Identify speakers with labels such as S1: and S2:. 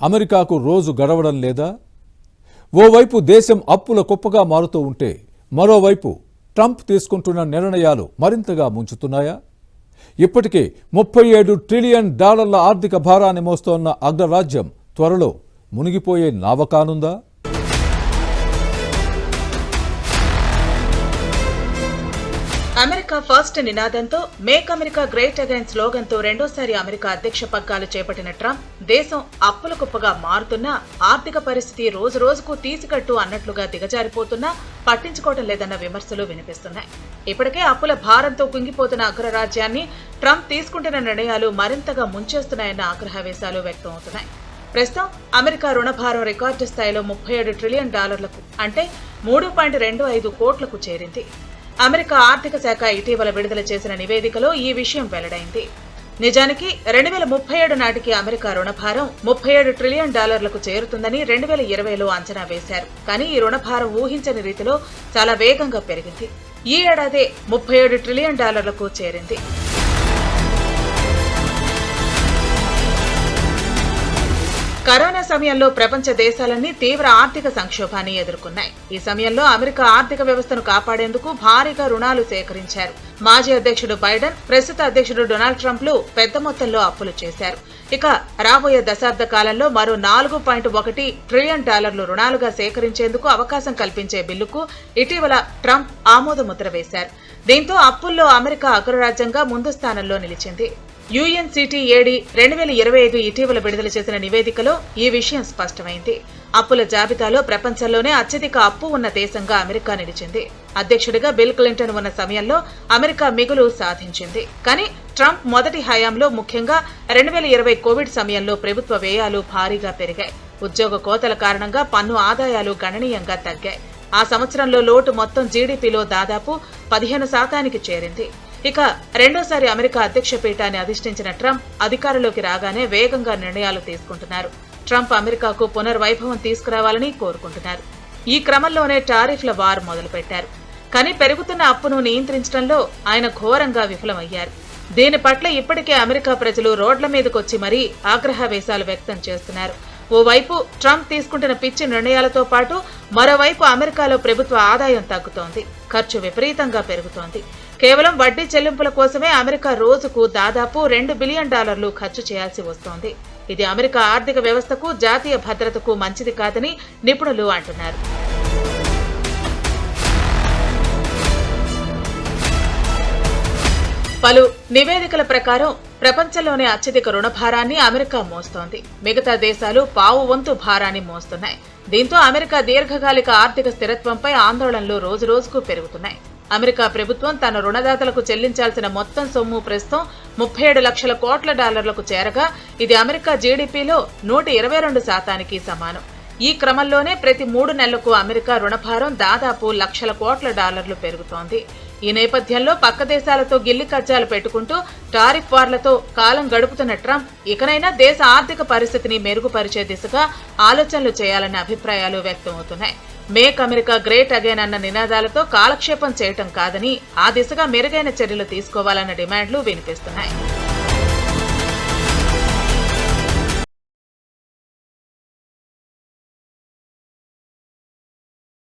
S1: అమెరికాకు రోజు గడవడం లేదా? ఓవైపు దేశం అప్పుల కుప్పగా మారుతూ ఉంటే మరోవైపు ట్రంప్ తీసుకుంటున్న నిర్ణయాలు మరింతగా ముంచుతున్నాయా? ఇప్పటికే 37 ట్రిలియన్ డాలర్ల ఆర్థిక భారాన్ని మోస్తోన్న అగ్రరాజ్యం త్వరలో మునిగిపోయే నావ కానుందా?
S2: అమెరికా ఫస్ట్ నినాదంతో మేక్ అమెరికా గ్రేట్ అగైన్ స్లోగన్తో రెండోసారి అమెరికా అధ్యక్ష పగ్గాలు చేపట్టిన ట్రంప్ దేశం అప్పుల కుప్పగా మారుతున్నా, ఆర్థిక పరిస్థితి రోజు రోజుకు తీసికట్టు అన్నట్లుగా దిగజారిపోతున్నా పట్టించుకోవడం లేదన్న విమర్శలు వినిపిస్తున్నాయి. ఇప్పటికే అప్పుల భారంతో కుంగిపోతున్న అగ్రరాజ్యాన్ని ట్రంప్ తీసుకుంటున్న నిర్ణయాలు మరింతగా ముంచేస్తున్నాయన్న ఆగ్రహవేశాలు వ్యక్తమవుతున్నాయి. ప్రస్తుతం అమెరికా రుణభారం రికార్డు స్థాయిలో 37 ట్రిలియన్ డాలర్లకు అంటే 3.25 కోట్లకు చేరింది. అమెరికా ఆర్థిక శాఖ ఇటీవల విడుదల చేసిన నివేదికలో ఈ విషయం వెల్లడైంది. నిజానికి 2037 నాటికి అమెరికా రుణభారం 37 ట్రిలియన్ డాలర్లకు చేరుతుందని 2020లో అంచనా వేశారు. కానీ ఈ రుణభారం ఊహించని రీతిలో చాలా వేగంగా పెరిగింది. ఈ ఏడాదే 37 ట్రిలియన్ డాలర్లకు చేరింది. కరోనా సమయంలో ప్రపంచ దేశాలన్నీ తీవ్ర ఆర్థిక సంక్షోభాన్ని ఎదుర్కొన్నాయి. ఈ సమయంలో అమెరికా ఆర్థిక వ్యవస్థను కాపాడేందుకు భారీగా రుణాలు సేకరించారు. మాజీ అధ్యక్షుడు బైడెన్, ప్రస్తుత అధ్యక్షుడు డొనాల్డ్ ట్రంప్లు పెద్ద మొత్తంలో అప్పులు చేశారు. ఇక రాబోయే దశాబ్ద కాలంలో మరో 4.1 ట్రిలియన్ డాలర్లు రుణాలుగా సేకరించేందుకు అవకాశం కల్పించే బిల్లుకు ఇటీవల ట్రంప్ ఆమోదముద్ర వేశారు. దీంతో అప్పుల్లో అమెరికా అగ్రరాజ్యంగా ముందు స్థానంలో నిలిచింది. UNCTAD 2025 ఇటీవల విడుదల చేసిన నివేదికలో ఈ విషయం స్పష్టమైంది. అప్పుల జాబితాలో ప్రపంచంలోనే అత్యధిక అప్పు ఉన్న దేశంగా అమెరికా నిలిచింది. అధ్యక్షుడిగా బిల్ క్లింటన్ ఉన్న సమయంలో అమెరికా మిగులు సాధించింది. కానీ ట్రంప్ మొదటి హయాంలో ముఖ్యంగా 2020 కోవిడ్ సమయంలో ప్రభుత్వ వ్యయాలు భారీగా పెరిగాయి. ఉద్యోగ కోతల కారణంగా పన్ను ఆదాయాలు గణనీయంగా తగ్గాయి. ఆ సంవత్సరంలో లోటు మొత్తం జీడీపీలో దాదాపు 15% చేరింది. ఇక రెండోసారి అమెరికా అధ్యక్ష పీఠాన్ని అధిష్ఠించిన ట్రంప్ అధికారంలోకి రాగానే వేగంగా నిర్ణయాలు తీసుకుంటున్నారు. ట్రంప్ అమెరికాకు పునర్వైభవం తీసుకురావాలని కోరుకుంటున్నారు. ఈ క్రమంలోనే టారిఫ్ల వార్ మొదలుపెట్టారు. కానీ పెరుగుతున్న అప్పును నియంత్రించడంలో ఆయన ఘోరంగా విఫలమయ్యారు. దీని పట్ల ఇప్పటికే అమెరికా ప్రజలు రోడ్ల మీదకొచ్చి మరీ ఆగ్రహవేశాలు వ్యక్తం చేస్తున్నారు. ఓవైపు ట్రంప్ తీసుకుంటున్న పిచ్చి నిర్ణయాలతో పాటు మరోవైపు అమెరికాలో ప్రభుత్వ ఆదాయం తగ్గుతోంది. ఖర్చు విపరీతంగా పెరుగుతోంది. కేవలం వడ్డీ చెల్లింపుల కోసమే అమెరికా రోజుకు దాదాపు $2 బిలియన్ ఖర్చు చేయాల్సి వస్తోంది. ఇది అమెరికా ఆర్థిక వ్యవస్థకు, జాతీయ భద్రతకు మంచిది కాదని నిపుణులు అంటున్నారు. పలు నివేదికల ప్రకారం ప్రపంచంలోనే అత్యధిక రుణభారాన్ని అమెరికా మోస్తోంది. మిగతా దేశాలు పావు వంతు భారాన్ని మోస్తున్నాయి. దీంతో అమెరికా దీర్ఘకాలిక ఆర్థిక స్థిరత్వంపై ఆందోళనలు రోజురోజుకు పెరుగుతున్నాయి. అమెరికా ప్రభుత్వం తన రుణదాతలకు చెల్లించాల్సిన మొత్తం సొమ్ము ప్రస్తుతం 37 లక్షల కోట్ల డాలర్లకు చేరగా ఇది అమెరికా జీడీపీలో 122% సమానం. ఈ క్రమంలోనే ప్రతి 3 నెలలకు అమెరికా రుణభారం దాదాపు లక్షల కోట్ల డాలర్లు పెరుగుతోంది. ఈ నేపథ్యంలో పక్క దేశాలతో గిల్లి కజ్జాలు పెట్టుకుంటూ టారిఫ్ వార్లతో కాలం గడుపుతున్న ట్రంప్ ఇకనైనా దేశ ఆర్థిక పరిస్థితిని మెరుగుపరిచే దిశగా ఆలోచనలు చేయాలన్న అభిప్రాయాలు వ్యక్తమవుతున్నాయి. మేక్ అమెరికా గ్రేట్ అగైన్ అన్న నినాదాలతో కాలక్షేపం చేయటం కాదని ఆ దిశగా మెరుగైన చర్యలు తీసుకోవాలన్న డిమాండ్లు వినిపిస్తున్నాయి.